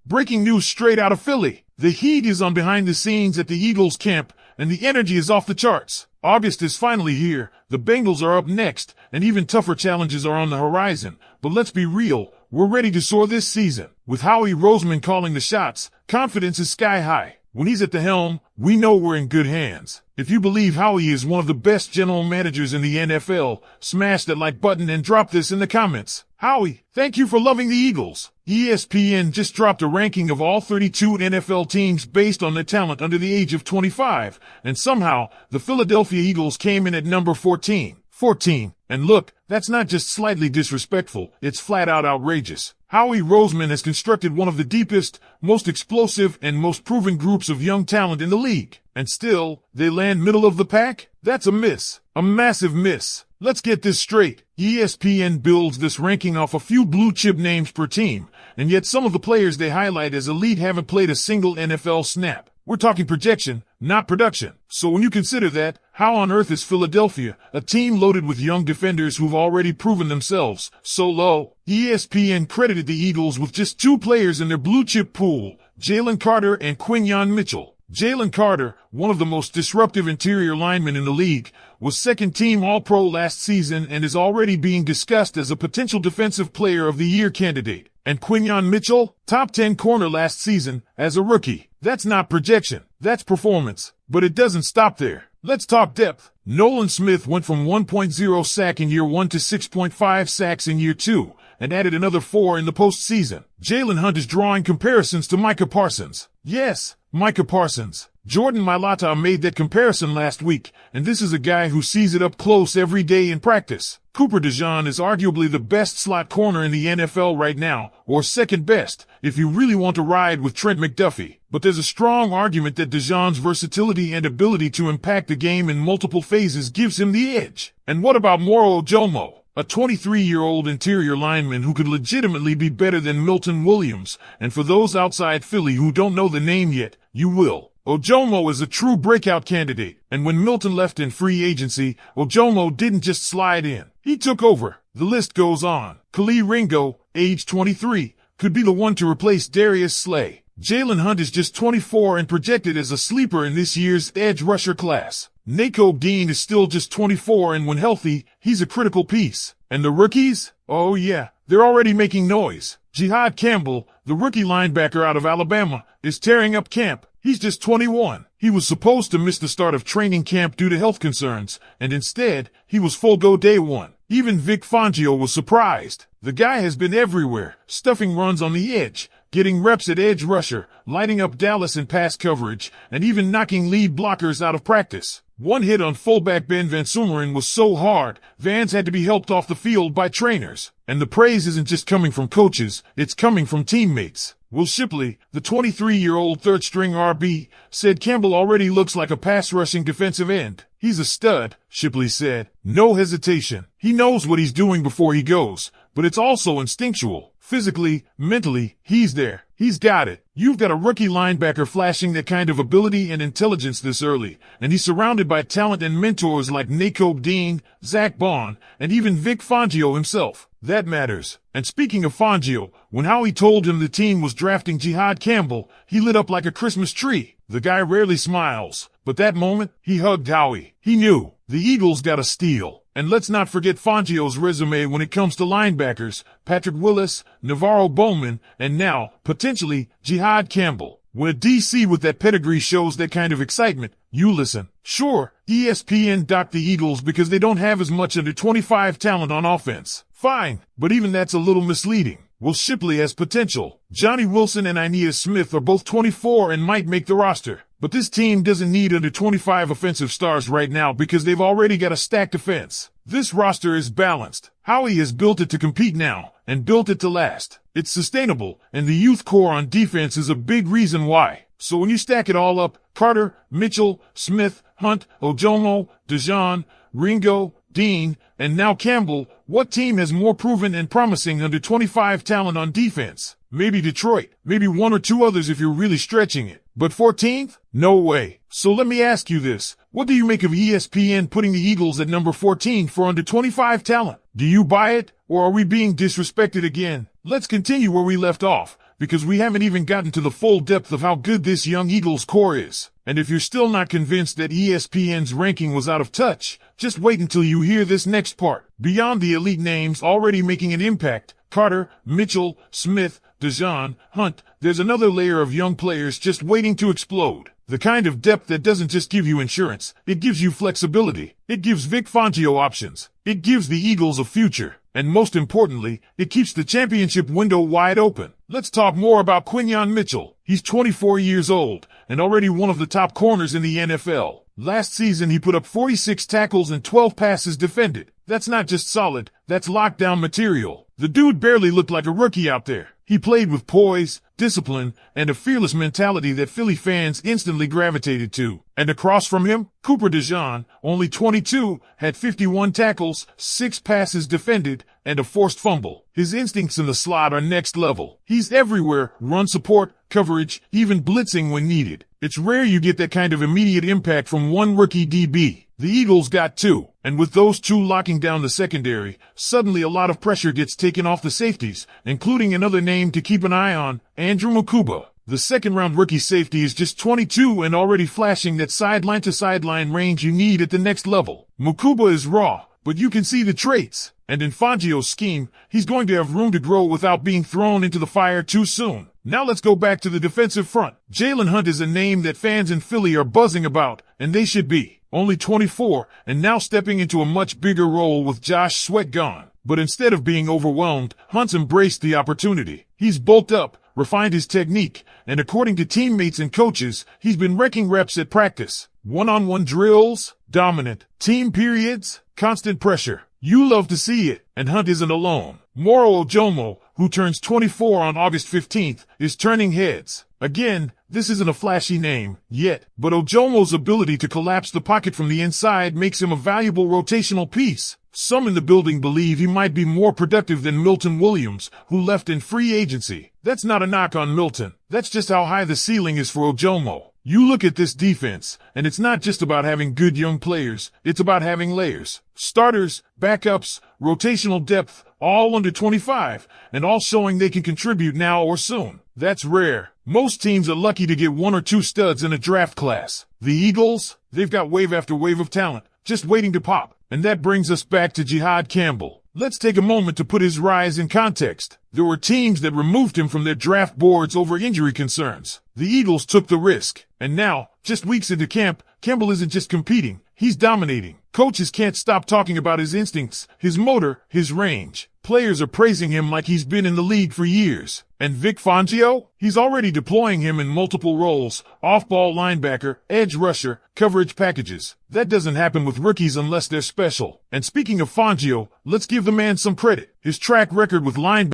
Breaking news straight out of Philly. The heat is on behind the scenes at the Eagles camp, and the energy is off the charts. August is finally here, the Bengals are up next, and even tougher challenges are on the horizon. But let's be real, we're ready to soar this season. With Howie Roseman calling the shots, confidence is sky high. When he's at the helm, we know we're in good hands. If you believe Howie is one of the best general managers in the NFL, smash that like button and drop this in the comments. Howie, thank you for loving the Eagles. ESPN just dropped a ranking of all 32 NFL teams based on their talent under the age of 25, and somehow, the Philadelphia Eagles came in at number 14. 14. And look, that's not just slightly disrespectful, it's flat out outrageous. Howie Roseman has constructed one of the deepest, most explosive, and most proven groups of young talent in the league. And still, they land middle of the pack? That's a miss. A massive miss. Let's get this straight. ESPN builds this ranking off a few blue-chip names per team, and yet some of the players they highlight as elite haven't played a single NFL snap. We're talking projection, not production. So when you consider that, how on earth is Philadelphia, a team loaded with young defenders who've already proven themselves, so low? ESPN credited the Eagles with just two players in their blue-chip pool, Jalen Carter and Quinyon Mitchell. Jalen Carter, one of the most disruptive interior linemen in the league, was second-team All-Pro last season and is already being discussed as a potential Defensive Player of the Year candidate. And Quinyon Mitchell, top 10 corner last season, as a rookie. That's not projection, that's performance. But it doesn't stop there. Let's talk depth. Nolan Smith went from 1.0 sack in year 1 to 6.5 sacks in year 2, and added another 4 in the postseason. Jalen Hunt is drawing comparisons to Micah Parsons. Yes, Micah Parsons. Jordan Mailata made that comparison last week, and this is a guy who sees it up close every day in practice. Cooper DeJean is arguably the best slot corner in the NFL right now, or second best, if you really want to ride with Trent McDuffie. But there's a strong argument that DeJean's versatility and ability to impact the game in multiple phases gives him the edge. And what about Moro Ojomo? A 23-year-old interior lineman who could legitimately be better than Milton Williams, and for those outside Philly who don't know the name yet, you will. Ojomo is a true breakout candidate, and when Milton left in free agency, Ojomo didn't just slide in. He took over. The list goes on. Khalil Ringo, age 23, could be the one to replace Darius Slay. Jalen Hunt is just 24 and projected as a sleeper in this year's edge rusher class. Nakobe Dean is still just 24 and when healthy, he's a critical piece. And the rookies? Oh yeah, they're already making noise. Jihad Campbell, the rookie linebacker out of Alabama, is tearing up camp. He's just 21. He was supposed to miss the start of training camp due to health concerns, and instead, he was full go day one. Even Vic Fangio was surprised. The guy has been everywhere, stuffing runs on the edge, getting reps at edge rusher, lighting up Dallas in pass coverage, and even knocking lead blockers out of practice. One hit on fullback Ben Van Sumeren was so hard, Vans had to be helped off the field by trainers. And the praise isn't just coming from coaches, it's coming from teammates. Will Shipley, the 23-year-old third-string RB, said Campbell already looks like a pass-rushing defensive end. He's a stud, Shipley said. No hesitation. He knows what he's doing before he goes, but it's also instinctual. Physically, mentally, he's there. He's got it. You've got a rookie linebacker flashing that kind of ability and intelligence this early, and he's surrounded by talent and mentors like Nakobe Dean, Zach Bond, and even Vic Fangio himself. That matters. And speaking of Fangio, when Howie told him the team was drafting Jihad Campbell, he lit up like a Christmas tree. The guy rarely smiles, but that moment, he hugged Howie. He knew. The Eagles got a steal. And let's not forget Fangio's resume when it comes to linebackers, Patrick Willis, Navarro Bowman, and now, potentially, Jihad Campbell. When a DC with that pedigree shows that kind of excitement, you listen. Sure, ESPN docked the Eagles because they don't have as much under 25 talent on offense. Fine, but even that's a little misleading. Will Shipley has potential. Johnny Wilson and Ainias Smith are both 24 and might make the roster. But this team doesn't need under 25 offensive stars right now because they've already got a stacked defense. This roster is balanced. Howie has built it to compete now, and built it to last. It's sustainable, and the youth core on defense is a big reason why. So when you stack it all up, Carter, Mitchell, Smith, Hunt, Ojomo, DeJean, Ringo, Dean, and now Campbell, what team has more proven and promising under 25 talent on defense? Maybe Detroit, maybe one or two others if you're really stretching it. But 14th? No way. So let me ask you this. What do you make of ESPN putting the Eagles at number 14 for under 25 talent? Do you buy it, or are we being disrespected again? Let's continue where we left off. because we haven't even gotten to the full depth of how good this young Eagles core is. And if you're still not convinced that ESPN's ranking was out of touch, just wait until you hear this next part. Beyond the elite names already making an impact, Carter, Mitchell, Smith, Deshaun, Hunt, there's another layer of young players just waiting to explode. The kind of depth that doesn't just give you insurance, it gives you flexibility. It gives Vic Fangio options. It gives the Eagles a future. And most importantly, it keeps the championship window wide open. Let's talk more about Quinyon Mitchell. He's 24 years old and already one of the top corners in the NFL. Last season, he put up 46 tackles and 12 passes defended. That's not just solid, that's lockdown material. The dude barely looked like a rookie out there. He played with poise, discipline, and a fearless mentality that Philly fans instantly gravitated to. And across from him, Cooper DeJean, only 22, had 51 tackles, 6 passes defended, and a forced fumble. His instincts in the slot are next level. He's everywhere, run support, coverage, even blitzing when needed. It's rare you get that kind of immediate impact from one rookie DB. The Eagles got 2, and with those 2 locking down the secondary, suddenly a lot of pressure gets taken off the safeties, including another name to keep an eye on, Andrew Mukuba. The second-round rookie safety is just 22 and already flashing that sideline-to-sideline range you need at the next level. Mukuba is raw, but you can see the traits. And in Fangio's scheme, he's going to have room to grow without being thrown into the fire too soon. Now let's go back to the defensive front. Jalen Hunt is a name that fans in Philly are buzzing about, and they should be. Only 24, and now stepping into a much bigger role with Josh Sweat gone. But instead of being overwhelmed, Hunt's embraced the opportunity. He's bulked up, refined his technique, and according to teammates and coaches, he's been wrecking reps at practice. One-on-one drills, dominant, team periods, constant pressure. You love to see it, and Hunt isn't alone. Moro Ojomo, who turns 24 on August 15th, is turning heads. Again, this isn't a flashy name, yet, but Ojomo's ability to collapse the pocket from the inside makes him a valuable rotational piece. Some in the building believe he might be more productive than Milton Williams, who left in free agency. That's not a knock on Milton. That's just how high the ceiling is for Ojomo. You look at this defense, and it's not just about having good young players, it's about having layers. Starters, backups, rotational depth, all under 25, and all showing they can contribute now or soon. That's rare. Most teams are lucky to get 1 or 2 studs in a draft class. The Eagles, they've got wave after wave of talent, just waiting to pop. And that brings us back to Jihad Campbell. Let's take a moment to put his rise in context. There were teams that removed him from their draft boards over injury concerns. The Eagles took the risk. And now, just weeks into camp, Campbell isn't just competing, he's dominating. Coaches can't stop talking about his instincts, his motor, his range. Players are praising him like he's been in the league for years. And Vic Fangio? He's already deploying him in multiple roles, off-ball linebacker, edge rusher, coverage packages. That doesn't happen with rookies unless they're special. And speaking of Fangio, let's give the man some credit. His track record with linebackers